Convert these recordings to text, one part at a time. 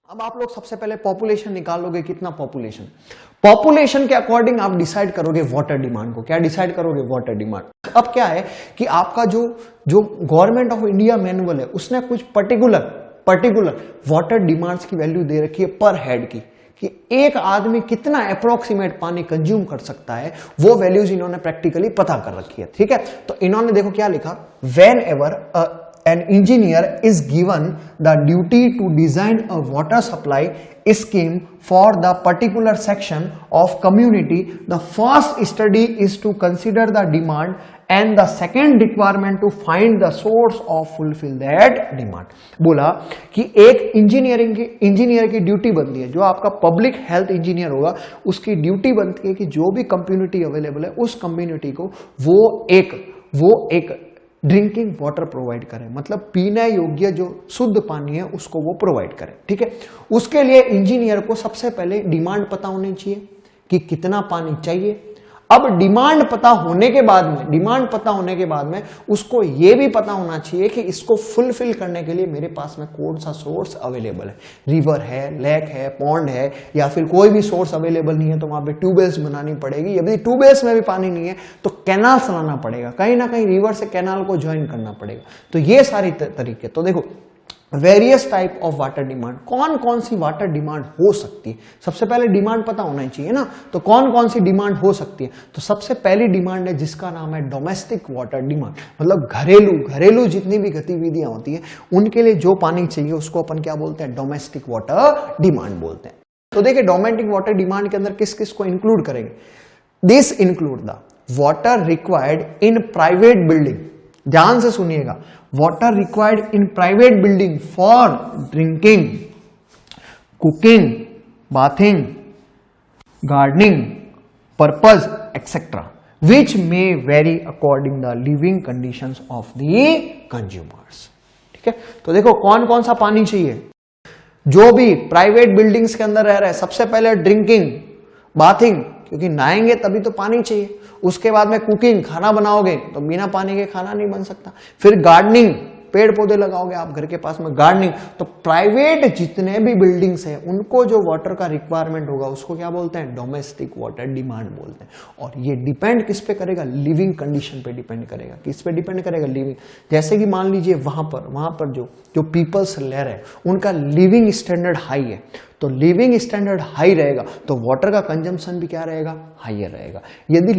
अब आप लोग सबसे पहले पॉपुलेशन निकालोगे, कितना पॉपुलेशन, पॉपुलेशन के अकॉर्डिंग आप डिसाइड करोगे वाटर डिमांड को। क्या डिसाइड करोगे? Water demand. अब क्या है कि आपका जो गवर्नमेंट ऑफ इंडिया मैनुअल है उसने कुछ पर्टिकुलर वाटर डिमांड्स की वैल्यू दे रखी है पर हेड की, कि एक आदमी कितना अप्रोक्सीमेट पानी कंज्यूम कर सकता है, वो वैल्यूज इन्होंने प्रैक्टिकली पता कर रखी है। ठीक है, तो इन्होंने देखो क्या लिखा, when ever an engineer is given the duty to design a water supply scheme for the particular section of community, the first study is to consider the demand and the second requirement to find the source of fulfill that demand। बोला कि एक engineer की duty बनती है, जो आपका public health engineer होगा उसकी ड्यूटी बनती है कि जो भी कम्युनिटी अवेलेबल है उस कम्युनिटी को वो एक ड्रिंकिंग वाटर प्रोवाइड करें, मतलब पीने योग्य जो शुद्ध पानी है उसको वो प्रोवाइड करें। ठीक है, उसके लिए इंजीनियर को सबसे पहले डिमांड पता होनी चाहिए कि कितना पानी चाहिए। अब डिमांड पता होने के बाद में उसको ये भी पता होना चाहिए कि इसको फुलफिल करने के लिए मेरे पास में कौन सा सोर्स अवेलेबल है, रिवर है, लेक है, पॉन्ड है, या फिर कोई भी सोर्स अवेलेबल नहीं है तो वहां पे ट्यूबवेल्स बनानी पड़ेगी। यदि ट्यूबवेल्स में भी पानी नहीं है तो कैनाल चलाना पड़ेगा, कहीं ना कहीं रिवर से कैनाल को ज्वाइन करना पड़ेगा। तो ये सारी तरीके, तो देखो various type of water demand, कौन कौन सी वाटर डिमांड हो सकती है, सबसे पहले डिमांड पता होना चाहिए ना। तो कौन कौन सी डिमांड हो सकती है, तो सबसे पहली डिमांड है जिसका नाम है डोमेस्टिक वाटर डिमांड, मतलब घरेलू जितनी भी गतिविधियां होती है उनके लिए जो पानी चाहिए उसको अपन क्या बोलते हैं, डोमेस्टिक वाटर डिमांड बोलते हैं। तो देखिए डोमेस्टिक वाटर डिमांड के अंदर किस किस को इंक्लूड करेंगे, this include the water required in private building, ध्यान से सुनिएगा, water required in private building for drinking, cooking, bathing, gardening purpose etcetera, which may very according the living conditions of the consumers. ठीक है, तो देखो कौन कौन सा पानी चाहिए, जो भी प्राइवेट बिल्डिंग्स के अंदर रह रहे हैं, सबसे पहले ड्रिंकिंग, बाथिंग, क्योंकि नहाएंगे तभी तो पानी चाहिए, उसके बाद में कुकिंग, खाना बनाओगे तो बिना पानी के खाना नहीं बन सकता, फिर गार्डनिंग, पेड़ पौधे लगाओगे आप घर के पास में, गार्डनिंग। तो प्राइवेट जितने भी बिल्डिंग्स हैं उनको जो वाटर का रिक्वायरमेंट होगा उसको क्या बोलते हैं, डोमेस्टिक वाटर डिमांड बोलते हैं। और ये डिपेंड किस पे करेगा, लिविंग कंडीशन पे डिपेंड करेगा। किस पे डिपेंड करेगा, लिविंग, जैसे कि मान लीजिए वहां पर जो पीपल्स रह रहे हैं उनका लिविंग स्टैंडर्ड हाई है, तो लिविंग स्टैंडर्ड हाई रहेगा तो वाटर का कंजम्पशन भी क्या रहेगा, हाइयर रहेगा। यदि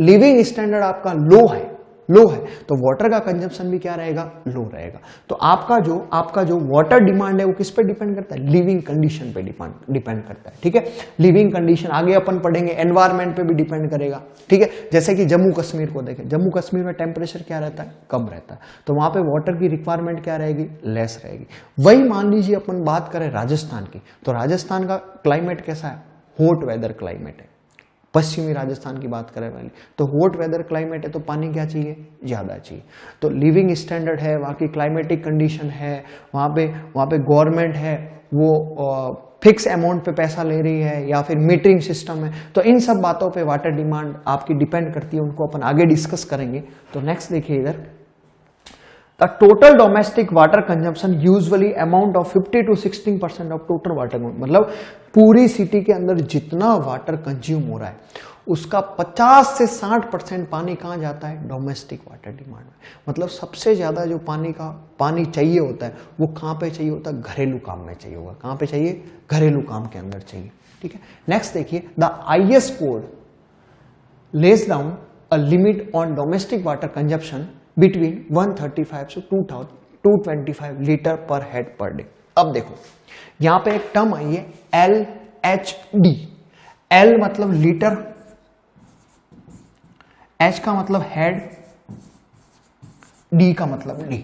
लिविंग स्टैंडर्ड आपका लो है तो वाटर का कंजम्पशन भी क्या रहेगा, लो रहेगा। तो आपका जो वाटर डिमांड है वो किस पे डिपेंड करता है, लिविंग कंडीशन पे डिपेंड करता है। ठीक है, लिविंग कंडीशन आगे अपन पढ़ेंगे, एनवायरमेंट पे भी डिपेंड करेगा। ठीक है, जैसे कि जम्मू कश्मीर को देखें, जम्मू कश्मीर में टेम्परेचर क्या रहता है, कम रहता है, तो वहां पे वाटर की रिक्वायरमेंट क्या रहेगी, लेस रहेगी। वही मान लीजिए अपन बात करें राजस्थान की, तो राजस्थान का क्लाइमेट कैसा है, हॉट वेदर क्लाइमेट है। पश्चिमी राजस्थान की बात करें पहले तो हॉट वेदर क्लाइमेट है, तो पानी क्या चाहिए, ज्यादा चाहिए। तो लिविंग स्टैंडर्ड है, वहाँ की क्लाइमेटिक कंडीशन है, वहाँ पे गवर्नमेंट है वो फिक्स अमाउंट पे पैसा ले रही है या फिर मीटरिंग सिस्टम है, तो इन सब बातों पे वाटर डिमांड आपकी डिपेंड करती है, उनको अपन आगे डिस्कस करेंगे। तो नेक्स्ट देखिए इधर, The total domestic water consumption usually amount of 50 to 16% of total water, मतलब पूरी सिटी के अंदर जितना वाटर कंज्यूम हो रहा है उसका 50 से 60% पानी कहाँ जाता है, डोमेस्टिक वाटर डिमांड में। मतलब सबसे ज्यादा जो पानी चाहिए होता है वो कहाँ पे चाहिए होता है, घरेलू काम में चाहिए होगा। कहाँ पे चाहिए, घरेलू काम के अंदर चाहिए। ठीक है, नेक्स्ट देखिए, the IS code less down a limit on domestic water consumption between 135 to 225 litre per head per day. अब देखो यहां पे एक टर्म आई है LHD, L मतलब लीटर, H का मतलब हेड, D का मतलब डी।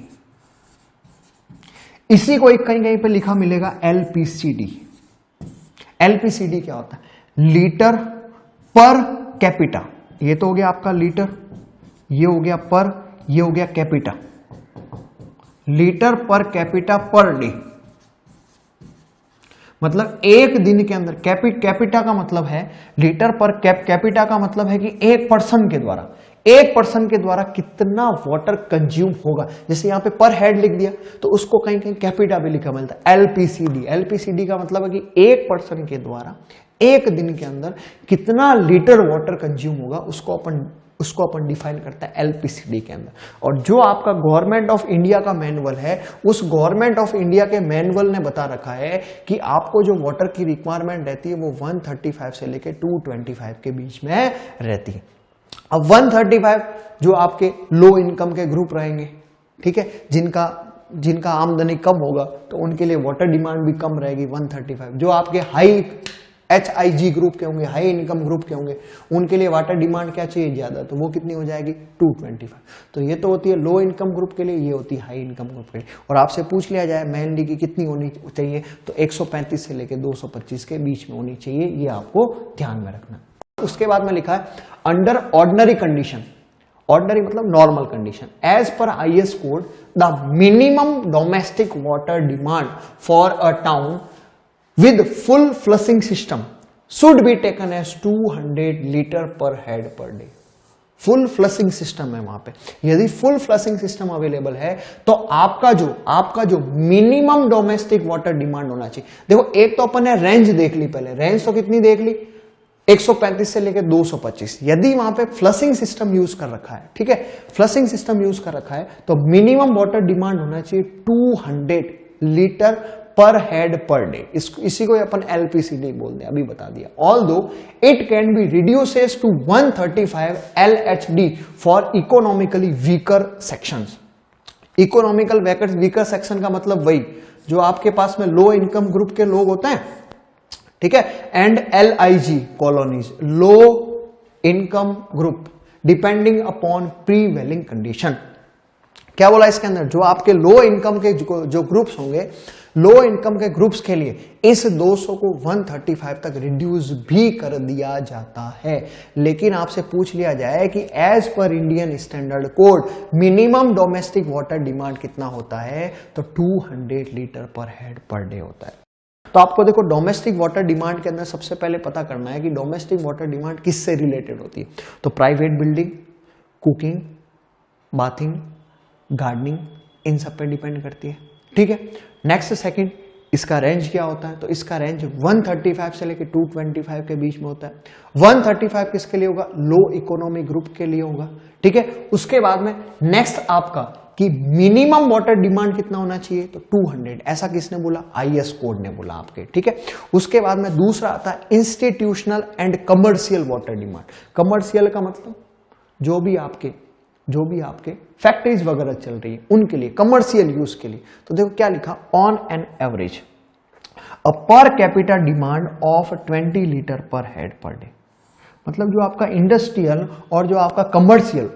इसी को एक कहीं पे लिखा मिलेगा LPCD। LPCD क्या होता है, लीटर पर कैपिटा, ये तो हो गया आपका लीटर, ये हो गया पर, ये हो गया capita, litre per capita per day. मतलब एक दिन के अंदर कैपिटा का मतलब है लीटर पर कैपिटा का मतलब है कि एक पर्सन के द्वारा एक पर्सन के द्वारा कितना वाटर कंज्यूम होगा। जैसे यहाँ पे पर हेड लिख दिया तो उसको कहीं कहीं कैपिटा भी लिखा मिलता है, एलपीसीडी। एलपीसीडी का मतलब है कि एक पर्सन के द्वारा एक दिन के अंदर कितना लीटर वाटर कंज्यूम होगा, उसको अपन डिफाइन करता है एलपीसीडी के अंदर। और जो आपका गवर्नमेंट ऑफ इंडिया का मैनुअल है, उस गवर्नमेंट ऑफ इंडिया के मैनुअल ने बता रखा है कि आपको जो वाटर की रिक्वायरमेंट रहती है वो 135 से लेके 225 के बीच में रहती है। अब 135 जो आपके लो इनकम के ग्रुप रहेंगे, ठीक है, जिनका आमदनी कम होगा तो उनके लिए वाटर डिमांड भी कम रहेगी 135। जो आपके हाई HIG ग्रुप के होंगे, हाई इनकम ग्रुप के होंगे, उनके लिए वाटर डिमांड क्या चाहिए ज्यादा, तो वो कितनी हो जाएगी 225। तो ये तो होती है लो इनकम ग्रुप के लिए, ये होती है हाई इनकम ग्रुप के लिए। और आपसे पूछ लिया जाए मेहंदी की कितनी होनी चाहिए, तो 135 से लेकर 225 के बीच में होनी चाहिए, ये आपको ध्यान में रखना। उसके बाद में लिखा है अंडर ऑर्डिनरी कंडीशन, ऑर्डिनरी मतलब नॉर्मल कंडीशन, एज पर IS code the minimum domestic water demand for a town with full flushing system should be taken as 200 liter per head per day। Full flushing system है वहां पे, यदि full flushing system available है तो आपका जो minimum domestic water demand होना चाहिए। देखो एक तो अपन ने रेंज देख ली, पहले रेंज तो कितनी देख ली 135 से लेकर 225। यदि वहां पे फ्लशिंग सिस्टम यूज कर रखा है, ठीक है, फ्लशिंग सिस्टम यूज कर रखा है, तो मिनिमम वाटर डिमांड होना चाहिए 200 litre per head per day. इसी को अपन एलपीसीडी बोलते हैं, अभी बता दिया। Although it can be reduces to 135 LHD for economically weaker sections. Economical weaker section का मतलब वही जो आपके पास में लो इनकम ग्रुप के लोग होते हैं, ठीक है, and LIG colonies, low income group depending upon prevailing condition. क्या बोला इसके अंदर, जो आपके लो इनकम के जो ग्रुप्स होंगे, लो इनकम के ग्रुप्स के लिए इस 200 को 135 तक रिड्यूस भी कर दिया जाता है। लेकिन आपसे पूछ लिया जाए कि एज पर Indian standard code minimum domestic water demand कितना होता है, तो 200 litre per head per day होता है। तो आपको देखो डोमेस्टिक वाटर डिमांड के अंदर सबसे पहले पता करना है कि डोमेस्टिक वाटर डिमांड किससे रिलेटेड होती है। तो private building, cooking, bathing, gardening, इन सब पे डिपेंड करती है, ठीक है। नेक्स्ट सेकंड, इसका रेंज क्या होता है, तो इसका रेंज 135 से लेकर 225 के बीच में होता है। 135 किसके लिए होगा, लो इकोनॉमी ग्रुप के लिए होगा, ठीक है। उसके बाद में नेक्स्ट आपका कि मिनिमम वाटर डिमांड कितना होना चाहिए, तो 200। ऐसा किसने बोला, IS कोड ने बोला आपके, ठीक है। उसके बाद में दूसरा आता है institutional and commercial water demand. Commercial का मतलब जो भी आपके फैक्ट्रीज वगैरह चल रही है उनके लिए, कमर्शियल यूज के लिए। तो देखो क्या लिखा, on an average a per capita demand of 20 litre per head per day. मतलब जो आपका इंडस्ट्रियल और जो आपका कमर्शियल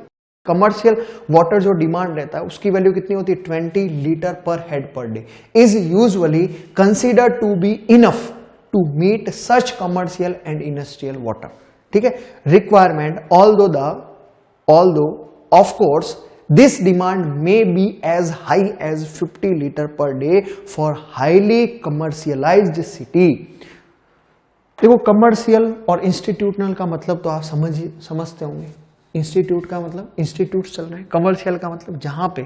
वाटर जो डिमांड रहता है उसकी वैल्यू कितनी होती है, 20 litre per head per day is usually considered to be enough to meet such commercial and industrial water, ठीक है, requirement. Although of course this demand may be as high as 50 liter per day for highly commercialized city। देखो commercial और institutional का मतलब तो आप समझते होंगे। इंस्टीट्यूट का मतलब इंस्टीट्यूट चल रहे हैं, कमर्शियल का मतलब जहां पे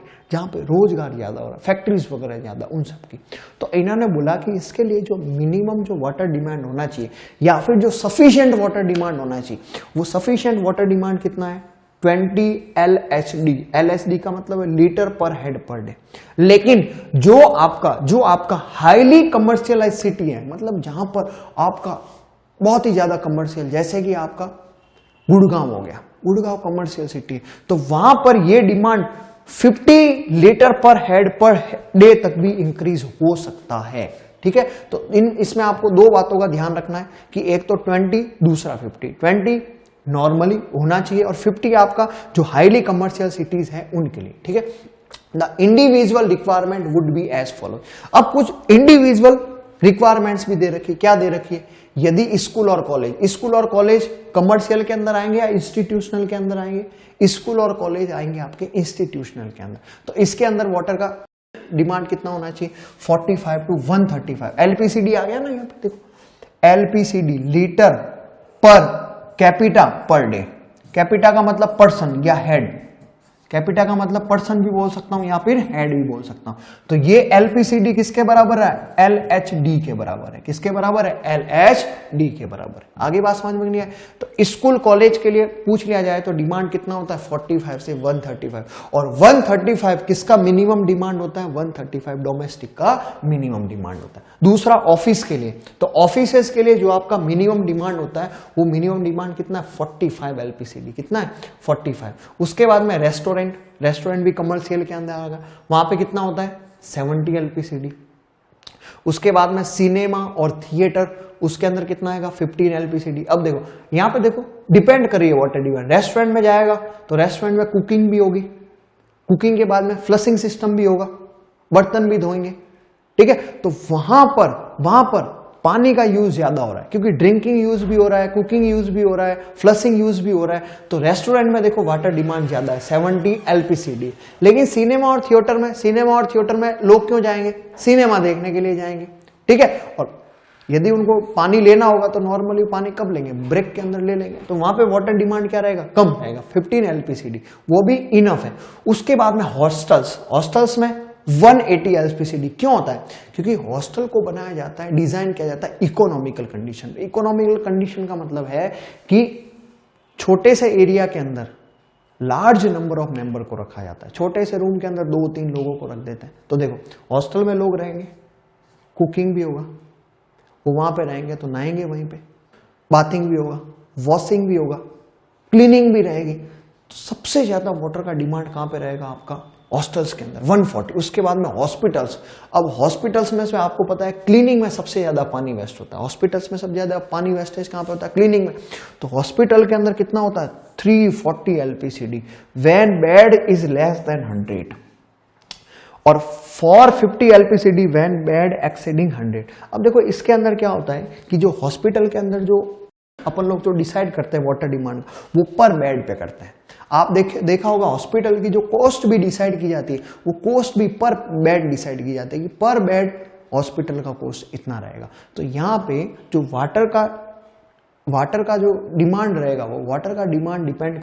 रोजगार ज्यादा हो रहा है, फैक्ट्रीज वगैरह ज्यादा, उन सब की। तो इन्होंने बोला कि इसके लिए जो मिनिमम जो वाटर डिमांड होना चाहिए या फिर जो सफिशिएंट वाटर डिमांड होना चाहिए, वो सफिशिएंट वाटर डिमांड कितना है, 20 LHD। LHD का मतलब है litre per head per day. लेकिन जो आपका हाईली कमर्शियलाइज सिटी है, मतलब जहां पर आपका बहुत ही ज्यादा कमर्शियल, जैसे कि आपका गुड़गांव हो गया, गुड़गांव कमर्शियल सिटी, तो वहां पर यह demand 50 litre per head per day तक भी इंक्रीज हो सकता है, ठीक है। तो इसमें आपको दो बातों का ध्यान रखना है कि एक तो 20, दूसरा 50। 20 नॉर्मली होना चाहिए और 50 आपका जो हाईली कमर्शियल सिटीज है उनके लिए, ठीक है। The individual requirement would be as follow. अब कुछ इंडिविजुअल रिक्वायरमेंट्स भी दे रखी है। क्या दे रखी है, यदि स्कूल और कॉलेज कमर्शियल के अंदर आएंगे या इंस्टीट्यूशनल के अंदर आएंगे, स्कूल और कॉलेज आएंगे आपके इंस्टीट्यूशनल के अंदर, तो इसके अंदर वाटर का डिमांड कितना होना चाहिए, 45 to 135। एलपीसीडी आ गया ना यहाँ पे, देखो LPCD litre per capita per day, capita का मतलब पर्सन या हेड, कैपिटा का मतलब पर्सन भी बोल सकता हूं या फिर हेड भी बोल सकता हूं। तो ये एलपीसीडी किसके बराबर है? एलएचडी के बराबर है। किसके बराबर है? एलएचडी के बराबर है। आगे बात समझ में नहीं है? तो स्कूल कॉलेज के लिए पूछ लिया जाए तो डिमांड कितना होता है? 45 से 135। और 135 किसका मिनिमम डिमांड होता है? 135 डोमेस्टिक का मिनिमम डिमांड होता है। दूसरा ऑफिस के लिए, तो ऑफिसेस के लिए जो आपका मिनिमम डिमांड होता है वो मिनिमम डिमांड कितना है? 45 एलपीसीडी। कितना है? 45। उसके बाद में रेस्टोरेंट भी कमर्शियल के अंदर आएगा, वहां पे कितना होता है? 70 एलपीसीडी। उसके बाद में सिनेमा और थिएटर, उसके अंदर कितना आएगा? 15 एलपीसीडी। अब देखो यहां पे देखो डिपेंड कर रही है वाटर डिमांड। रेस्टोरेंट में जाएगा तो रेस्टोरेंट में कुकिंग भी होगी, कुकिंग के बाद में फ्लशिंग सिस्टम भी होगा, बर्तन भी धोएंगे, ठीक है। तो वहां पर पानी का यूज ज्यादा हो रहा है क्योंकि ड्रिंकिंग यूज भी हो रहा है, कुकिंग यूज भी हो रहा है, फ्लशिंग यूज भी हो रहा है। तो रेस्टोरेंट में देखो वाटर डिमांड ज्यादा है, 70 एलपीसीडी। लेकिन सिनेमा और थिएटर में लोग क्यों जाएंगे? सिनेमा देखने के लिए जाएंगे, ठीक है। और यदि उनको पानी लेना होगा तो नॉर्मली पानी कब लेंगे? ब्रेक के अंदर ले लेंगे। तो वहां पे वाटर डिमांड क्या रहेगा? कम रहेगा, 15 एलपीसीडी, वो भी इनफ है। उसके बाद में हॉस्टल्स में 180 एलपीसीडी। क्यों होता है? क्योंकि हॉस्टल को बनाया जाता है, डिजाइन किया जाता है इकोनॉमिकल कंडीशन। इकोनॉमिकल कंडीशन का मतलब है कि छोटे से एरिया के अंदर लार्ज नंबर ऑफ मेंबर को रखा जाता है। छोटे से रूम के अंदर 2-3 लोगों को रख देते हैं। तो देखो हॉस्टल में लोग रहेंगे, कुकिंग भी होगा, वो वहां पे रहेंगे तो नहाएंगे वहीं पे, बाथिंग भी होगा, वॉशिंग भी होगा, क्लीनिंग भी रहेगी। तो सबसे ज्यादा वाटर का डिमांड कहां पे रहेगा? आपका हॉस्टल्स के अंदर 140। उसके बाद में हॉस्पिटल्स। अब हॉस्पिटल्स में से आपको पता है क्लीनिंग में सबसे ज्यादा पानी वेस्ट होता है। हॉस्पिटल्स में सबसे ज्यादा पानी वेस्टेज कहां पे होता है? क्लीनिंग में। तो हॉस्पिटल के अंदर कितना होता है? 340 LPCD when bed is less than 100 और 450 एलपीसीडी व्हेन बेड एक्सीडिंग 100। अब देखो इसके अंदर क्या होता है कि जो हॉस्पिटल के अंदर जो अपन लोग जो डिसाइड करते हैं वाटर डिमांड वो पर बेड पे करते हैं। आप देखा होगा हॉस्पिटल की जो कॉस्ट भी डिसाइड की जाती है वो कॉस्ट भी पर बेड डिसाइड की जाती है कि पर बेड हॉस्पिटल का कॉस्ट इतना रहेगा। तो यहाँ पे जो वाटर का जो डिमांड रहेगा वो वाटर का डिमांड डिपेंड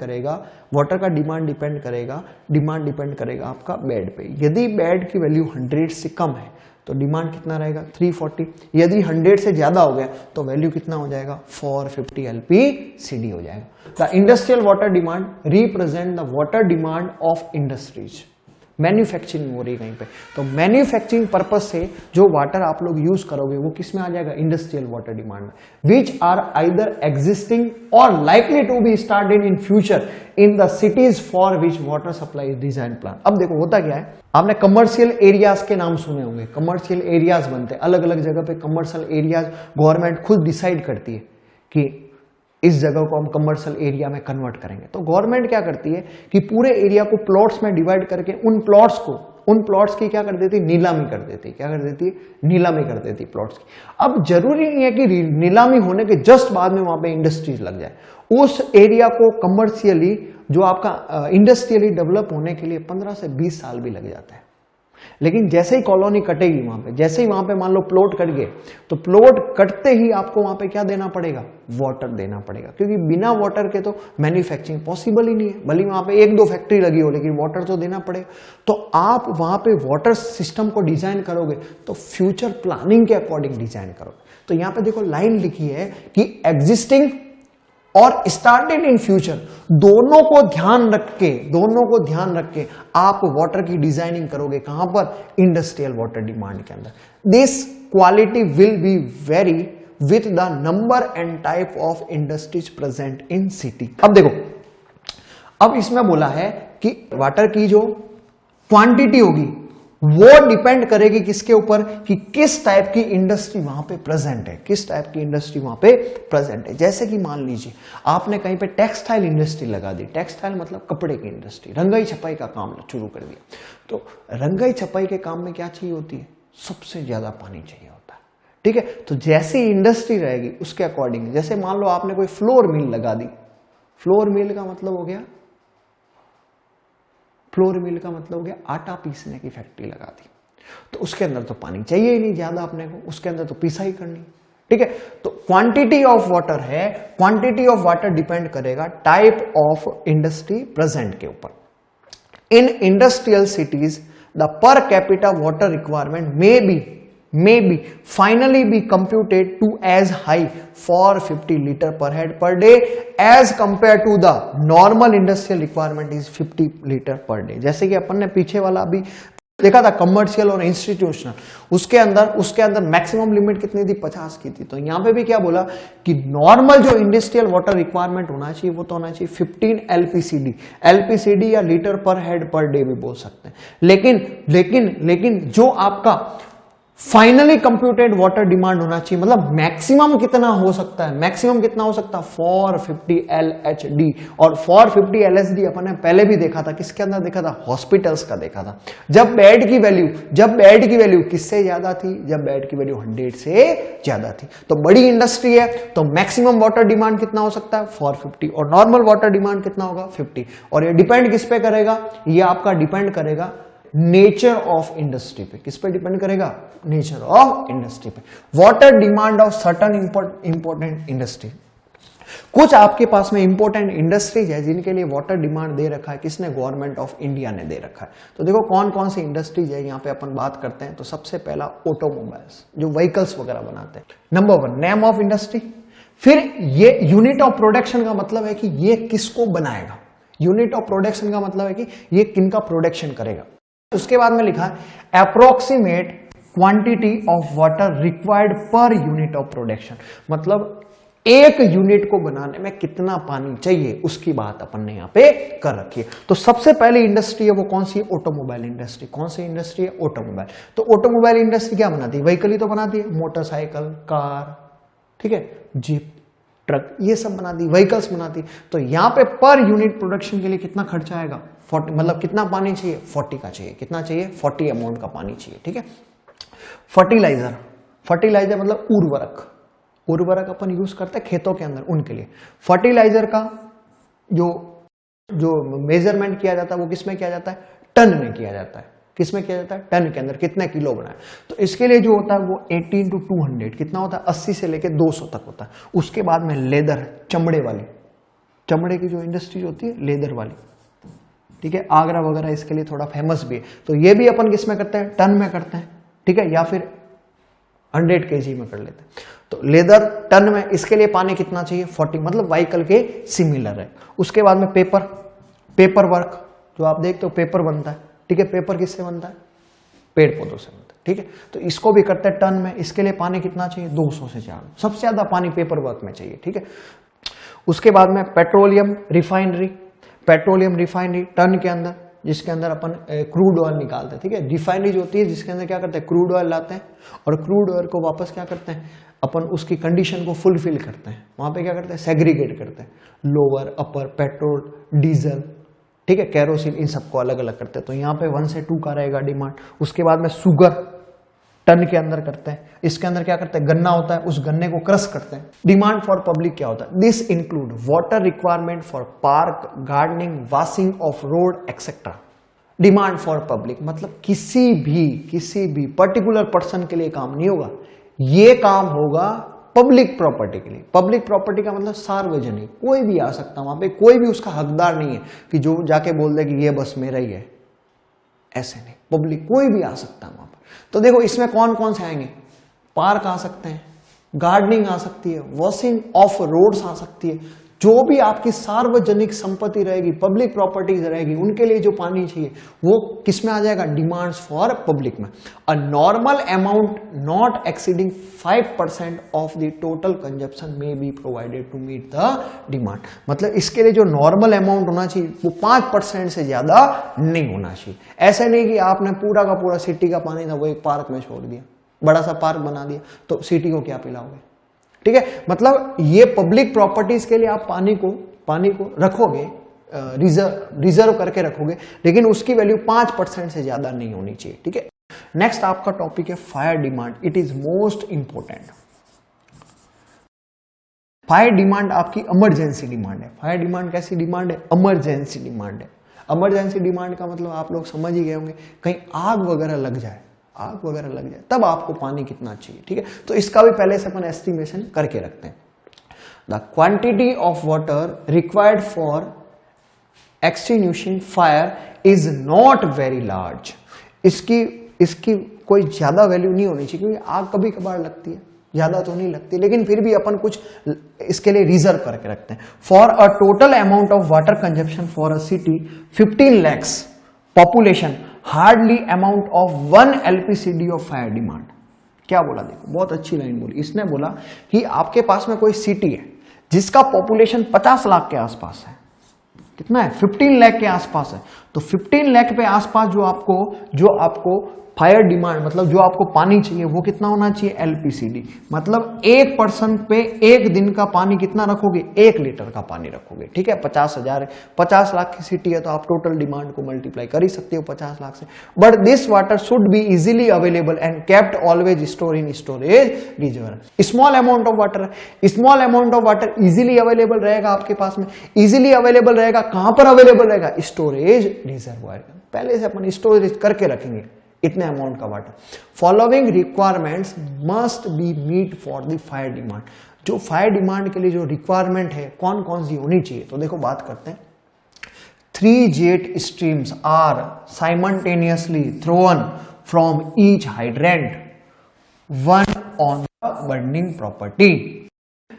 करेगा आपका बेड पे। यदि बेड की वैल्यू 100 से कम है तो डिमांड कितना रहेगा? 340। यदि 100 से ज्यादा हो गया तो वैल्यू कितना हो जाएगा? 450 एलपीसीडी हो जाएगा। The industrial water demand represent the water demand of industries. Manufacturing हो रही है कहीं पे, तो मैन्युफैक्चरिंग पर्पज से जो वाटर आप लोग यूज करोगे वो किस में आ जाएगा? इंडस्ट्रियल वाटर डिमांड में। विच आर आइदर एग्जिस्टिंग और likely to be started in future in the cities for which water supply design plan. अब देखो होता क्या है, आपने कमर्शियल एरियाज के नाम सुने होंगे। कमर्शियल एरियाज बनते हैं अलग अलग जगह पे। कमर्शियल एरियाज गवर्नमेंट खुद डिसाइड करती है कि इस जगह को हम कमर्शियल एरिया में कन्वर्ट करेंगे। तो गवर्नमेंट क्या करती है कि पूरे एरिया को प्लॉट्स में डिवाइड करके उन प्लॉट्स की क्या कर देती है? नीलामी कर देती है। क्या कर देती है? नीलामी कर देती है प्लॉट्स की। अब जरूरी नहीं है कि नीलामी होने के जस्ट बाद में वहां पे इंडस्ट्रीज लग जाए। उस एरिया को कमर्शियली जो आपका इंडस्ट्रियली डेवलप होने के लिए 15 से 20 साल भी लग जाता है। लेकिन जैसे ही कॉलोनी कटेगी वहां पे, जैसे ही वहां पे मान लो प्लॉट कट गए तो प्लॉट कटते ही आपको वहां पे क्या देना पड़ेगा? वाटर देना पड़ेगा, क्योंकि बिना वाटर के तो मैन्युफैक्चरिंग पॉसिबल ही नहीं है। भले वहां पे 1-2 फैक्ट्री लगी हो लेकिन वाटर तो देना पड़ेगा। तो आप वहां पे वाटर सिस्टम को डिजाइन करोगे तो फ्यूचर प्लानिंग के अकॉर्डिंग डिजाइन करोगे। तो यहां पे देखो लाइन लिखी है कि एग्जिस्टिंग और स्टार्टेड इन फ्यूचर, दोनों को ध्यान रख के आप वाटर की डिजाइनिंग करोगे। कहां पर? इंडस्ट्रियल वाटर डिमांड के अंदर। This quality will be very with the number and type of industries present in city. अब देखो, अब इसमें बोला है कि वाटर की जो क्वांटिटी होगी वो डिपेंड करेगी किसके ऊपर? कि किस टाइप की इंडस्ट्री वहां पे प्रेजेंट है। जैसे कि मान लीजिए आपने कहीं पे टेक्सटाइल इंडस्ट्री लगा दी। टेक्सटाइल मतलब कपड़े की इंडस्ट्री, रंगाई छपाई का काम शुरू कर दिया। तो रंगाई छपाई के काम में क्या चाहिए होती है? सबसे ज्यादा पानी चाहिए होता है, ठीक है। तो जैसी इंडस्ट्री रहेगी उसके अकॉर्डिंग, जैसे मान लो आपने कोई फ्लोर मिल लगा दी। फ्लोर मिल का मतलब हो गया आटा पीसने की फैक्ट्री लगा दी। तो उसके अंदर तो पानी चाहिए ही नहीं ज्यादा अपने को, उसके अंदर तो पीसा ही करनी, ठीक है। तो क्वांटिटी ऑफ वाटर है, क्वांटिटी ऑफ वाटर डिपेंड करेगा टाइप ऑफ इंडस्ट्री प्रेजेंट के ऊपर। In industrial cities the per capita water requirement may be finally be computed to as high for 50 liter per head per day as compared to the normal industrial requirement is 50 liter per day। जैसे कि अपन ने पीछे वाला अभी देखा था commercial और institutional, उसके अंदर मैक्सिमम लिमिट कितनी थी, 50 की थी। तो यहां पे भी क्या बोला कि नॉर्मल जो इंडस्ट्रियल वाटर रिक्वायरमेंट होना चाहिए वो तो होना चाहिए 15 एलपीसीडी या litre per head per day भी बोल सकते हैं। लेकिन जो आपका फाइनली कंप्यूटेड वाटर डिमांड होना चाहिए, मतलब मैक्सिमम कितना हो सकता है, फॉर 50 LHD। और फॉर 50 LHD अपन ने पहले भी देखा था, किसके अंदर देखा था, हॉस्पिटल्स का देखा था। जब बेड की वैल्यू किससे ज्यादा थी, जब बेड की वैल्यू 100 से ज्यादा थी। तो बड़ी इंडस्ट्री है तो मैक्सिमम वाटर डिमांड कितना हो सकता है, फॉर 50, और नॉर्मल वाटर डिमांड कितना होगा, 50। और ये डिपेंड किस पे करेगा, ये आपका डिपेंड करेगा नेचर ऑफ इंडस्ट्री पे। किस पे डिपेंड करेगा, नेचर ऑफ इंडस्ट्री पे। Water demand of certain important industry, कुछ आपके पास में इंपॉर्टेंट इंडस्ट्रीज है जिनके लिए वाटर डिमांड दे रखा है, किसने, गवर्नमेंट ऑफ इंडिया ने दे रखा है। तो देखो कौन कौन सी इंडस्ट्रीज है, यहां पे अपन बात करते हैं। तो सबसे पहला ऑटोमोबाइल्स, जो व्हीकल्स वगैरह बनाते हैं, नंबर 1 नेम ऑफ इंडस्ट्री। फिर ये यूनिट ऑफ प्रोडक्शन का मतलब है कि ये किसको बनाएगा, यूनिट ऑफ प्रोडक्शन का मतलब है कि ये किनका प्रोडक्शन करेगा। उसके बाद में लिखा है approximate quantity of water required per unit of production, मतलब एक यूनिट को बनाने में कितना पानी चाहिए उसकी बात अपन ने यहां पे कर रखी है। तो सबसे पहली इंडस्ट्री है वो कौन सी है, ऑटोमोबाइल इंडस्ट्री। कौन सी इंडस्ट्री है, ऑटोमोबाइल। तो ऑटोमोबाइल इंडस्ट्री क्या बनाती है, व्हीकल ही तो बनाती है, मोटरसाइकिल, कार, ठीक है, जीप, ट्रक, ये सब बनाती, व्हीकल्स बनाती। तो यहां पे पर यूनिट प्रोडक्शन के लिए कितना खर्चा आएगा, 40, मतलब कितना पानी चाहिए, 40 का चाहिए। कितना चाहिए, 40 अमाउंट का पानी चाहिए, ठीक है। फर्टिलाइजर मतलब उर्वरक अपन यूज करते हैं खेतों के अंदर, उनके लिए फर्टिलाइजर का जो मेजरमेंट किया जाता है वो किसमें किया जाता है, टन में किया जाता है। किसमें किया जाता है, टन के अंदर कितने किलो बनाए। तो इसके लिए जो होता है वो 80 × 200 कितना होता है, 80 से लेकर 200 तक होता है। उसके बाद में लेदर, चमड़े की जो इंडस्ट्री होती है लेदर वाली, ठीक है, आगरा वगैरह इसके लिए थोड़ा फेमस भी है। तो ये भी अपन किसमें करते हैं, टन में करते हैं, ठीक है, या फिर 100 kg में कर लेते हैं। तो लेदर टन में, इसके लिए पानी कितना चाहिए, 40, मतलब व्हीकल के सिमिलर है। उसके बाद में पेपर वर्क, जो आप देखते हो पेपर बनता है, ठीक है, पेपर किससे बनता है, पेड़ पौधों से बनता है, ठीक है। तो इसको भी करते हैं टन में, इसके लिए पानी कितना चाहिए, 200 से ज्यादा, सबसे ज्यादा पानी पेपर वर्क में चाहिए, ठीक है। उसके बाद में पेट्रोलियम रिफाइनरी टन के अंदर, जिसके अंदर अपन क्रूड ऑयल निकालते हैं, ठीक है। रिफाइनरी होती है जिसके अंदर क्या करते हैं, क्रूड ऑयल लाते हैं और क्रूड ऑयल को वापस क्या करते हैं, अपन उसकी कंडीशन को फुलफिल करते हैं। वहां पे क्या करते हैं, सेग्रीगेट करते हैं, लोअर, अपर, पेट्रोल, डीजल, ठीक है, कैरोसिन, इन सबको अलग अलग करते हैं। तो यहाँ पे 1 से 2 का रहेगा डिमांड। उसके बाद में शुगर टन के अंदर करते हैं। इसके अंदर क्या करते हैं, गन्ना होता है, उस गन्ने को क्रश करते हैं। डिमांड फॉर पब्लिक क्या होता है, this include water requirement for park, gardening, washing of road etcetera. Demand for public मतलब किसी भी पर्टिकुलर पर्सन के लिए काम नहीं होगा, ये काम होगा पब्लिक प्रॉपर्टी के लिए। पब्लिक प्रॉपर्टी का मतलब सार्वजनिक, कोई भी आ सकता है वहां पे, कोई भी उसका हकदार नहीं है कि जो जाके बोल दे कि ये बस मेरा ही है, ऐसे नहीं, पब्लिक कोई भी आ सकता है वहां पर। तो देखो इसमें कौन कौन से आएंगे, पार्क आ सकते हैं, गार्डनिंग आ सकती है, वॉशिंग ऑफ रोड्स आ सकती है, जो भी आपकी सार्वजनिक संपत्ति रहेगी, पब्लिक प्रॉपर्टीज रहेगी, उनके लिए जो पानी चाहिए वो किस में आ जाएगा, डिमांड्स फॉर पब्लिक में। A normal amount not exceeding 5% of the total consumption में be provided to meet the demand. मतलब इसके लिए जो नॉर्मल अमाउंट होना चाहिए वो 5% से ज्यादा नहीं होना चाहिए। ऐसा नहीं कि आपने पूरा का पूरा सिटी का पानी था वो एक पार्क में छोड़ दिया, बड़ा सा पार्क बना दिया, तो सिटी को क्या पिलाओगे, ठीक है। मतलब ये पब्लिक प्रॉपर्टीज के लिए आप पानी को रखोगे, रिजर्व करके रखोगे, लेकिन उसकी वैल्यू 5% से ज्यादा नहीं होनी चाहिए, ठीक है। नेक्स्ट आपका टॉपिक है fire demand. It is most important. Fire demand आपकी इमरजेंसी डिमांड है। फायर डिमांड कैसी डिमांड है, इमरजेंसी डिमांड है। इमरजेंसी डिमांड का मतलब आप लोग समझ ही गए होंगे, कहीं आग वगैरह लग जाए आग वगैरह लग जाए, तब आपको पानी कितना चाहिए, ठीक है। तो इसका भी पहले से अपन एस्टिमेशन करके रखते हैं। The quantity of water required for extinguishing fire is not very large. इसकी कोई ज्यादा वैल्यू नहीं होनी चाहिए, क्योंकि आग कभी कभार लगती है, ज्यादा तो नहीं लगती, लेकिन फिर भी अपन कुछ इसके लिए रिजर्व करके रखते हैं। For a total amount of water consumption for a city 15 lakhs population hardly amount of 1 LPCD of fire demand. क्या बोला, देखो बहुत अच्छी लाइन बोली इसने, बोला कि आपके पास में कोई सिटी है जिसका पॉपुलेशन 50 लाख के आसपास है, कितना है 15 लाख के आसपास है, तो 15 लाख पे आसपास जो आपको फायर डिमांड मतलब जो आपको पानी चाहिए वो कितना होना चाहिए, LPCD। मतलब एक पर्सन पे एक दिन का पानी कितना रखोगे, 1 लीटर का पानी रखोगे, ठीक है। 50 लाख की सिटी है तो आप टोटल डिमांड को मल्टीप्लाई कर ही सकते हो 50 लाख से। But this water should be easily available and kept always store in storage reservoir. Small amount of water easily available रहेगा आपके पास में, इजीली अवेलेबल रहेगा, कहां पर अवेलेबल रहेगा, स्टोरेज रिजर्वायर। पहले से अपन स्टोरेज करके रखेंगे इतने अमाउंट का water. Following requirements must be meet for the fire demand. जो फायर डिमांड के लिए जो रिक्वायरमेंट है कौन कौन सी होनी चाहिए, तो देखो बात करते हैं। 3 jet streams are simultaneously thrown from each hydrant, 1 on the burning property,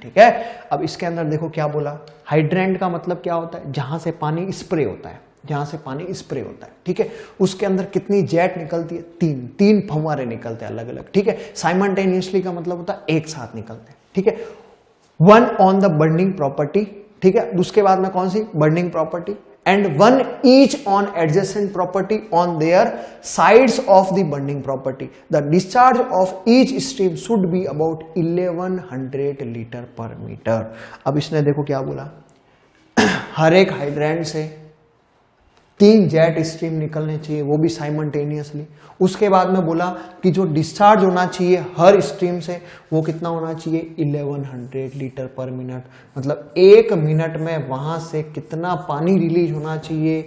ठीक है। अब इसके अंदर देखो क्या बोला, हाइड्रेंट का मतलब क्या होता है, जहां से पानी स्प्रे होता है, ठीक है। उसके अंदर कितनी जेट निकलती है, 3 फव्वारे निकलते हैं अलग अलग, ठीक है। साइमल्टेनियसली का मतलब होता है एक साथ निकलते हैं, ठीक है। 1 ऑन द बर्निंग प्रॉपर्टी, ठीक है। उसके बाद में कौन सी, burning property, and 1 each on adjacent property on their sides of the burning property. The discharge of each stream should be about 1100 litre per metre. अब इसने देखो क्या बोला, हर एक हाइड्रेंट से 3 जेट स्ट्रीम निकलने चाहिए, वो भी साइमल्टेनियसली। उसके बाद में बोला कि जो डिस्चार्ज होना चाहिए हर स्ट्रीम से वो कितना होना चाहिए, 1100 लीटर पर मिनट। मतलब 1 मिनट में वहां से कितना पानी रिलीज होना चाहिए,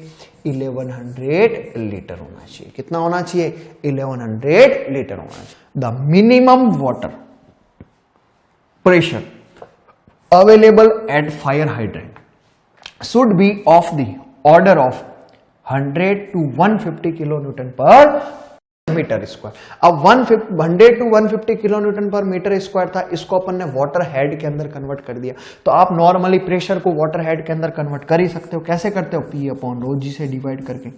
1100 लीटर होना चाहिए। कितना होना चाहिए, 1100 लीटर होना चाहिए। The minimum water pressure available at fire hydrant should be of the order of 100 to 150 kilo newton per metre square. अब 100 to 150 kilo newton per metre square था, इसको अपन ने वाटर हेड के अंदर कन्वर्ट कर दिया। तो आप नॉर्मली प्रेशर को वाटर हेड के अंदर कन्वर्ट कर ही सकते हो। कैसे करते हो, P/ρg से डिवाइड करके।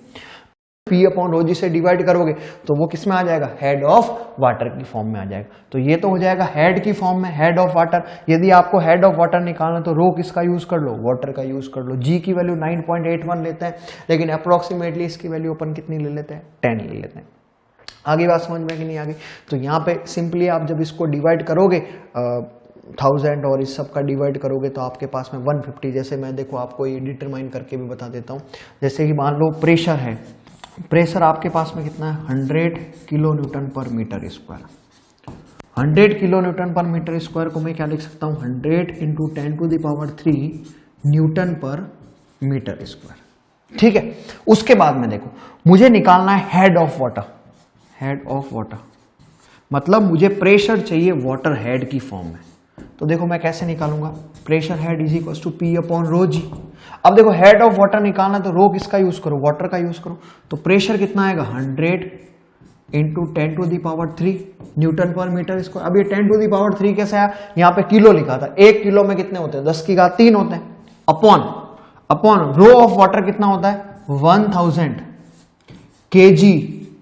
P/ρg से डिवाइड करोगे तो वो किस में आ जाएगा, हेड ऑफ वाटर की फॉर्म में आ जाएगा। तो ये तो हो जाएगा हेड की फॉर्म में, हेड ऑफ वाटर। यदि आपको हेड ऑफ वाटर निकालना तो रो किसका यूज कर लो, वाटर का यूज कर लो। जी की वैल्यू 9.81 लेते हैं, लेकिन अप्रोक्सीमेटली इसकी वैल्यू अपन कितनी ले लेते हैं, 10 ले लेते हैं। आगे बात समझ में कि नहीं आगे, तो यहाँ पे सिंपली आप जब इसको डिवाइड करोगे 1000 और इस सब का डिवाइड करोगे तो आपके पास में 150। जैसे मैं देखो आपको ये डिटरमाइन करके भी बता देता हूँ। जैसे कि मान लो प्रेशर है, प्रेशर आपके पास में कितना है, 100 kilo newton per metre square. 100 kilo newton per metre square को मैं क्या लिख सकता हूँ, 100 × 10⁻³ न्यूटन पर मीटर स्क्वायर, ठीक है। उसके बाद में देखो मुझे निकालना है head of water. Head of water मतलब मुझे प्रेशर चाहिए वाटर हेड की फॉर्म में। तो देखो मैं कैसे निकालूंगा, pressure head is equal to P/ρg। अब देखो हेड ऑफ वाटर निकालना तो रो किसका यूज करो, वाटर का यूज करो। तो प्रेशर कितना आएगा, 100 × 10⁻³ न्यूटन पर मीटर स्क्वायर। अब ये 10⁻³ कैसे आया, यहाँ पे किलो लिखा था, 1 किलो में कितने होते हैं, 10⁻³ होते हैं। अपॉन रो ऑफ वाटर कितना होता है, 1000 kg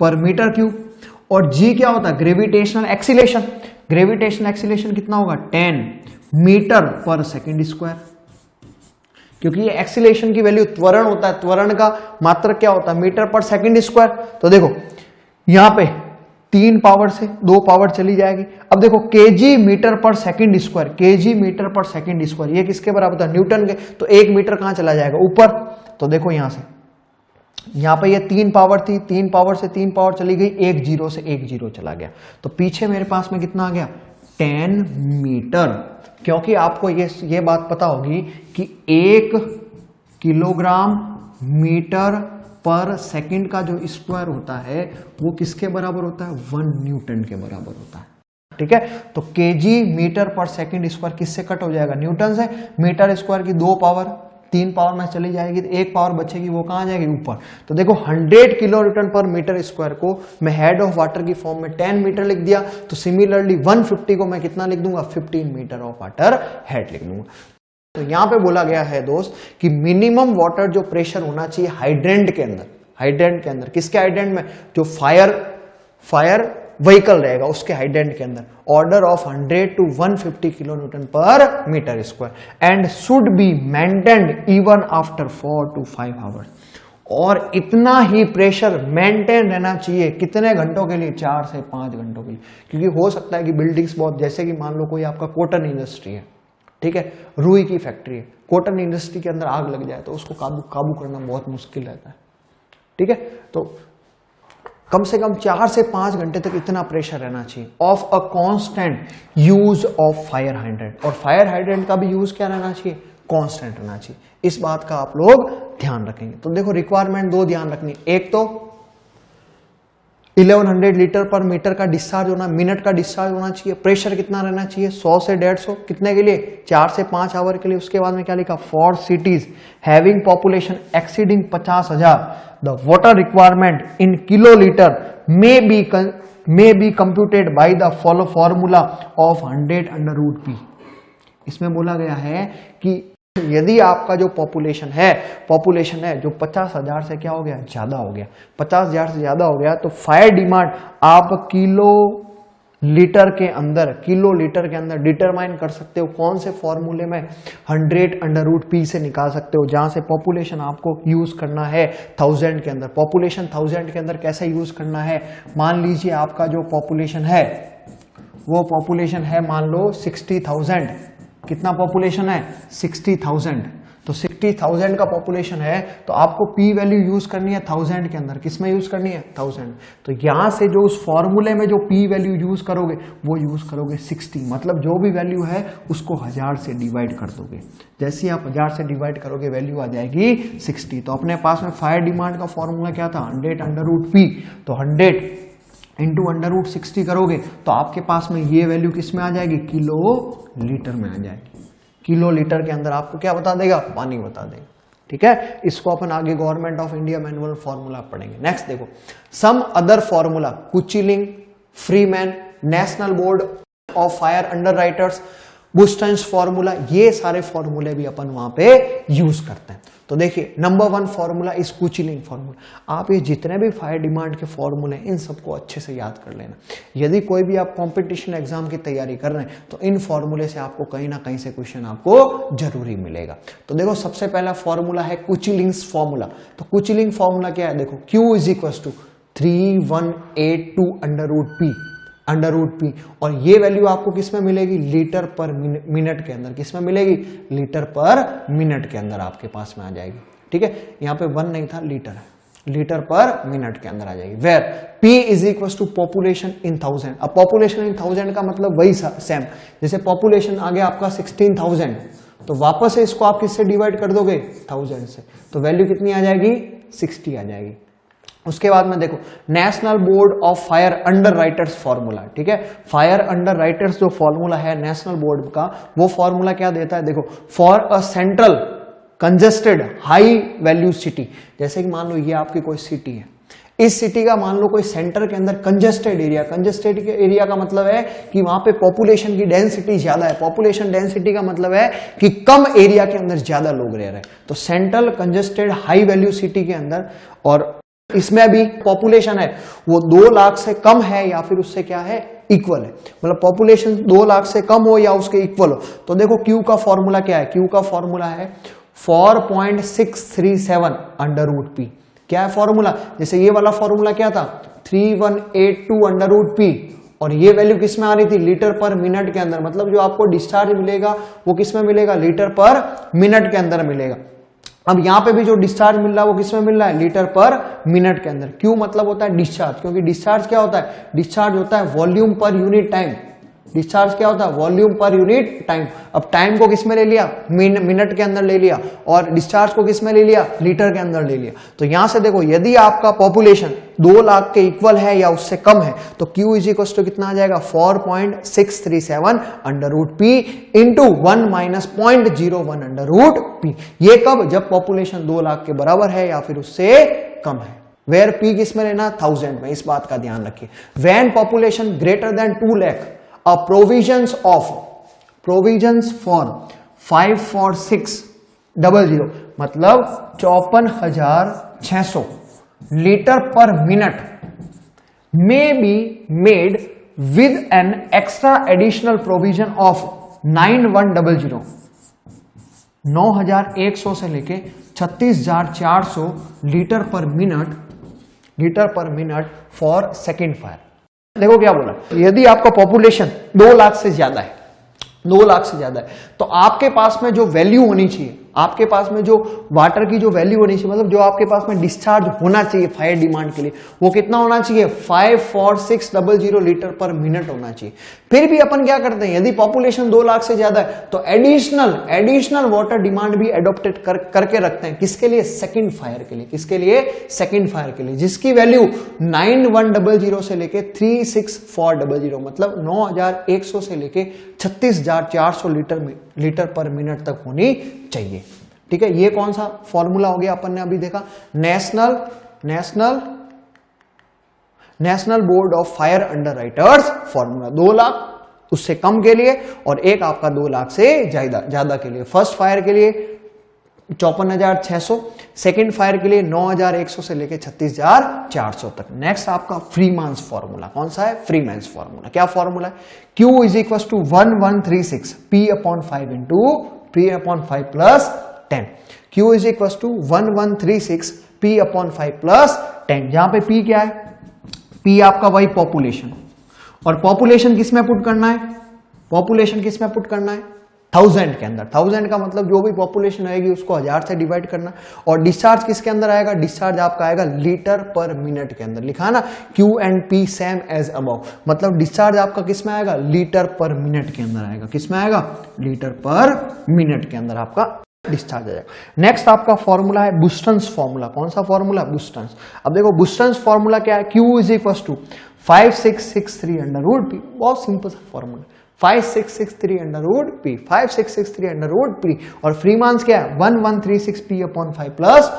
पर मीटर क्यूब। और जी क्या होता है, ग्रेविटेशनल एक्सीलेशन। ग्रेविटेशनल एक्सीलेशन कितना होगा, 10 मीटर पर सेकेंड स्क्वायर। क्योंकि ये एक्सीलेशन की वैल्यू त्वरण होता है, त्वरण का मात्रक क्या होता है, मीटर पर सेकेंड स्क्वायर। तो देखो यहां पे 3 पावर से 2 पावर चली जाएगी। अब देखो केजी मीटर पर सेकेंड स्क्वायर, केजी मीटर पर सेकेंड स्क्वायर, ये किसके बराबर होता है, न्यूटन के। तो 1 मीटर कहां चला जाएगा, ऊपर। तो देखो यहां से, यहां पे ये 3 पावर थी, 3 पावर से 3 पावर चली गई, 1 0 से 1 0 चला गया। तो पीछे मेरे पास में कितना आ गया, 10 मीटर। क्योंकि आपको ये बात पता होगी कि 1 किलोग्राम मीटर पर सेकंड का जो स्क्वायर होता है वो किसके बराबर होता है? 1 न्यूटन के बराबर होता है। ठीक है, तो केजी मीटर पर सेकंड स्क्वायर किससे कट हो जाएगा? न्यूटन से। मीटर स्क्वायर की 2 पावर 3 पावर में चली जाएगी तो 1 पावर बचेगी, वो कहां जाएगी? ऊपर। तो देखो 100 kilo newton per metre square को मैं हेड ऑफ वाटर की फॉर्म में 10 मीटर लिख दिया, तो सिमिलरली 150 को मैं कितना लिख दूंगा? 15 मीटर ऑफ वाटर हेड लिख दूंगा। तो यहां पे बोला गया है दोस्त कि मिनिमम वाटर जो प्रेशर होना चाहिए हाइड्रेंट के अंदर, हाइड्रेंट के अंदर, किसके हाइड्रेंट में? जो फायर व्हीकल रहेगा उसके हाइड्रेंट के अंदर, order of 100 to 150 kilo newton per metre square and should be maintained even after 4 to 5 hours. और इतना ही प्रेशर मेंटेन रहना चाहिए कितने घंटों के लिए? 4 से 5 घंटों के लिए। क्योंकि हो सकता है कि बिल्डिंग्स बहुत, जैसे कि मान लो कोई आपका कॉटन इंडस्ट्री है, ठीक है, रुई की फैक्ट्री है, कॉटन इंडस्ट्री के अंदर आग लग जाए तो उसको काबू करना बहुत मुश्किल रहता है। ठीक है, तो कम से कम 4 से 5 घंटे तक इतना प्रेशर रहना चाहिए of a constant use of fire hydrant. और फायर हाइड्रेंट का भी यूज क्या रहना चाहिए? कांस्टेंट रहना चाहिए। इस बात का आप लोग ध्यान रखेंगे। तो देखो रिक्वायरमेंट 2 ध्यान रखनी, एक तो 1100 लीटर पर मीटर का डिस्चार्ज होना, मिनट का डिस्चार्ज होना चाहिए। प्रेशर कितना रहना चाहिए? 100 से 150। कितने के लिए? 4 से 5 आवर के लिए। उसके बाद में क्या लिखा? For cities having population exceeding 50,000 the water requirement in kilo litre may be computed by the follow formula of 100√P। इसमें बोला गया है कि यदि आपका जो पॉपुलेशन है जो 50,000 से क्या हो गया? ज्यादा हो गया, 50,000 से ज्यादा हो गया, तो फायर डिमांड आप किलो लीटर के अंदर डिटरमाइन कर सकते हो। कौन से फॉर्मूले में? 100√P से निकाल सकते हो, जहां से पॉपुलेशन आपको यूज करना है 1000 के अंदर। पॉपुलेशन 1000 के अंदर कैसे यूज करना है? मान लीजिए आपका जो पॉपुलेशन है वो पॉपुलेशन है मान लो 60,000। कितना पॉपुलेशन है? 60,000। तो 60,000 का पॉपुलेशन है तो आपको पी वैल्यू यूज करनी है 1000 के अंदर। किसमें यूज करनी है? 1000। तो यहां से जो उस फॉर्मूले में जो पी वैल्यू यूज करोगे वो यूज करोगे 60। मतलब जो भी वैल्यू है उसको 1000 से डिवाइड कर दोगे। जैसे आप 1000 से डिवाइड करोगे वैल्यू आ जाएगी 60। तो अपने पास में फायर डिमांड का फॉर्मूला क्या था? 100√P। तो 100 इंटू √60 करोगे तो आपके पास में ये वैल्यू किस में आ जाएगी? किलो लीटर में आ जाएगी। किलो लीटर के अंदर आपको क्या बता देगा? पानी बता देगा। ठीक है, इसको अपन आगे government of India manual formula पढ़ेंगे। नेक्स्ट देखो some other formula, Kuichling, Freeman, national board of fire underwriters, Buston's formula, ये सारे फॉर्मूले भी अपन वहां पे यूज करते हैं। तो देखिए नंबर 1 फॉर्मूला इस कुचिलिंग फॉर्मूला। आप ये जितने भी फायर डिमांड के फॉर्मूले इन सबको अच्छे से याद कर लेना। यदि कोई भी आप कंपटीशन एग्जाम की तैयारी कर रहे हैं तो इन फॉर्मूले से आपको कहीं ना कहीं से क्वेश्चन आपको जरूरी मिलेगा। तो देखो सबसे पहला फॉर्मूला है कुचिलिंग्स फॉर्मूला। तो कुचिलिंग फॉर्मूला क्या है? देखो Q = 3182 √P। और ये वैल्यू आपको किसमें मिलेगी? लीटर पर मिनट के अंदर। किसमें मिलेगी? लीटर पर मिनट के अंदर आपके पास में आ जाएगी। ठीक है, यहाँ पे 1 नहीं था, लीटर है, लीटर पर मिनट के अंदर आ जाएगी। Where P = population in 1000। अब पॉपुलेशन इन 1000 का मतलब वही सेम, जैसे पॉपुलेशन आ गया आपका 16,000 तो वापस से इसको आप किससे डिवाइड कर दोगे? 1000 से। तो वैल्यू कितनी आ जाएगी? 60 आ जाएगी। उसके बाद में देखो national board of fire under writers formula. ठीक है, फायर अंडर राइटर्स जो फॉर्मूला है नेशनल बोर्ड का, वो फॉर्मूला क्या देता है? देखो for a central congested high value city. जैसे कि मान लो ये आपकी कोई सिटी है, इस सिटी का मान लो कोई सेंटर के अंदर कंजेस्टेड एरिया, कंजेस्टेड एरिया का मतलब है कि वहां पे पॉपुलेशन की डेंसिटी ज्यादा है। पॉपुलेशन डेंसिटी का मतलब है कि कम एरिया के अंदर ज्यादा लोग रह रहे हैं। तो central congested high value city के अंदर, और इसमें भी पॉपुलेशन है वो 2 लाख से कम है या फिर उससे क्या है? इक्वल है। मतलब पॉपुलेशन 2 लाख से कम हो या उसके इक्वल हो। तो देखो Q का फॉर्मूला क्या है? Q का फॉर्मूला है 4.637 √P। क्या है फॉर्मूला? जैसे ये वाला फॉर्मूला क्या था? 3182 √P। और ये वैल्यू किस में आ रही थी? लीटर पर मिनट के अंदर। मतलब जो आपको डिस्चार्ज मिलेगा वो किस में मिलेगा? लीटर पर मिनट के अंदर मिलेगा। अब यहां पे भी जो डिस्चार्ज मिल रहा है वो किसमें मिल रहा है? लीटर पर मिनट के अंदर। क्यों मतलब होता है डिस्चार्ज, क्योंकि डिस्चार्ज क्या होता है? डिस्चार्ज होता है volume per unit time. Discharge क्या होता है? Volume per unit time. अब टाइम को किस में ले लिया? मिनट के अंदर ले लिया, और डिस्चार्ज को किस में ले लिया? लीटर के अंदर ले लिया। तो यहां से देखो, यदि आपका पॉपुलेशन 2 लाख के इक्वल है या उससे कम है तो Q इज इक्वल टू कितना आ जाएगा? 4.637 under root p into 1 minus 0.01 under root p. ये कब? जब पॉपुलेशन 2 लाख के बराबर है या फिर उससे कम है। वेयर पी किस में लेना? 1000 में। इस बात का ध्यान रखिए। When population greater than 2 lakh, a provisions for 54600 मतलब 54,600 लीटर पर मिनट में be made with an extra additional provision of 9100 9100 से लेके 36,400 लीटर पर मिनट फॉर सेकेंड फायर। देखो क्या बोला, यदि आपका पॉपुलेशन 2 लाख से ज्यादा है, 2 लाख से ज्यादा है, तो आपके पास में जो वैल्यू होनी चाहिए, आपके पास में जो वाटर की जो वैल्यू होनी चाहिए, मतलब जो आपके पास में डिस्चार्ज होना चाहिए फायर डिमांड के लिए, वो कितना होना चाहिए? 54600 लीटर पर मिनट होना चाहिए। फिर भी अपन क्या करते हैं, यदि पॉपुलेशन 2 लाख से ज्यादा है तो एडिशनल वाटर डिमांड भी एडॉप्टेड करके रखते हैं। किसके लिए? सेकंड फायर के लिए। किसके लिए? सेकंड फायर के लिए, जिसकी वैल्यू 9100 से लेके 36400 मतलब 9100 से लेके 36,400 लीटर पर मिनट तक होनी चाहिए। ठीक है, ये कौन सा फॉर्मूला हो गया? अपन ने अभी देखा national board of fire under writers formula. 2 lakh उससे कम के लिए और एक आपका 2 लाख से ज्यादा के लिए। फर्स्ट फायर के लिए 54,600, सेकेंड फायर के लिए 9,100 से लेके 36,400 तक। नेक्स्ट आपका फ्रीमैन्स फॉर्मूला। कौन सा है? Freeman's formula. क्या फॉर्मूला है? Q is equal to 1136 P/5 into P/5 plus 10। Q is equal to 1136 P/5 plus 10। जहां पे P क्या है? P आपका वही पॉपुलेशन, और पॉपुलेशन किस में पुट करना है? पॉपुलेशन किस में पुट करना है? 1000 के अंदर। 1000 का मतलब जो भी पॉपुलेशन आएगी उसको 1000 से डिवाइड करना। और डिस्चार्ज किसके अंदर आएगा? डिस्चार्ज आपका आएगा लीटर पर मिनट के अंदर। लिखा ना, Q and P same as above, मतलब डिस्चार्ज आपका किस में आएगा? लीटर पर मिनट के अंदर आएगा। किस में आएगा? लीटर पर मिनट के अंदर आपका डिस्चार्ज आ जाएगा। नेक्स्ट आपका फॉर्मूला है बुस्टन्स फॉर्मूला। कौन सा फॉर्मूला? बुस्टन्स। अब देखो बुस्टन्स फॉर्मूला क्या है? Q is equal to 5663 under root p. बहुत सिंपल सा formula, 5663 under root p, 5663 under root p. और फ्रीमैन्स क्या है? 1136 P/5 प्लस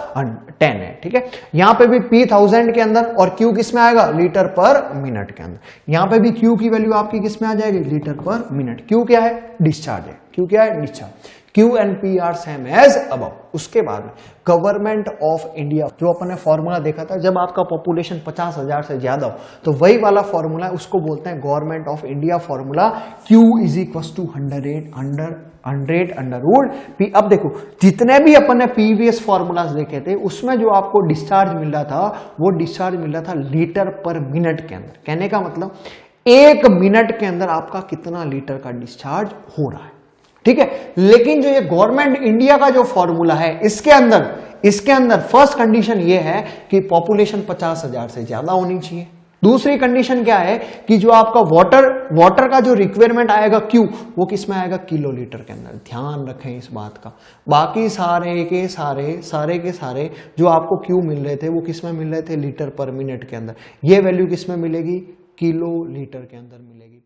10 है। ठीक है, यहां पे भी P 1000 के अंदर और Q किस में आएगा? लीटर पर मिनट के अंदर। यहां पे भी Q की वैल्यू आपकी किस में आ जाएगी? लीटर पर मिनट। Q क्या है? डिस्चार्ज है। Q क्या है? Discharge. Q and P are same as above. उसके बाद में गवर्नमेंट ऑफ इंडिया, जो अपन ने फॉर्मूला देखा था, जब आपका पॉपुलेशन 50,000 से ज्यादा हो तो वही वाला फॉर्मूला है, उसको बोलते हैं government of India formula. Q is equal to 100 under root p. अब देखो, जितने भी अपन ने प्रीवियस फॉर्मूलाज देखे थे उसमें जो आपको डिस्चार्ज मिल रहा था वो डिस्चार्ज मिल रहा था लीटर पर मिनट के अंदर। कहने का मतलब 1 मिनट के अंदर आपका कितना लीटर का डिस्चार्ज हो रहा है। ठीक है, लेकिन जो ये गवर्नमेंट इंडिया का जो फॉर्मूला है, इसके अंदर फर्स्ट कंडीशन ये है कि पॉपुलेशन 50,000 से ज्यादा होनी चाहिए। दूसरी कंडीशन क्या है कि जो आपका वाटर का जो रिक्वायरमेंट आएगा Q, वो किस में आएगा? किलोलीटर के अंदर। ध्यान रखें इस बात का। बाकी सारे के सारे जो आपको Q मिल रहे थे वो किस में मिल रहे थे? लीटर पर मिनट के अंदर। ये वैल्यू किस में मिलेगी? किलोलीटर के अंदर मिलेगी।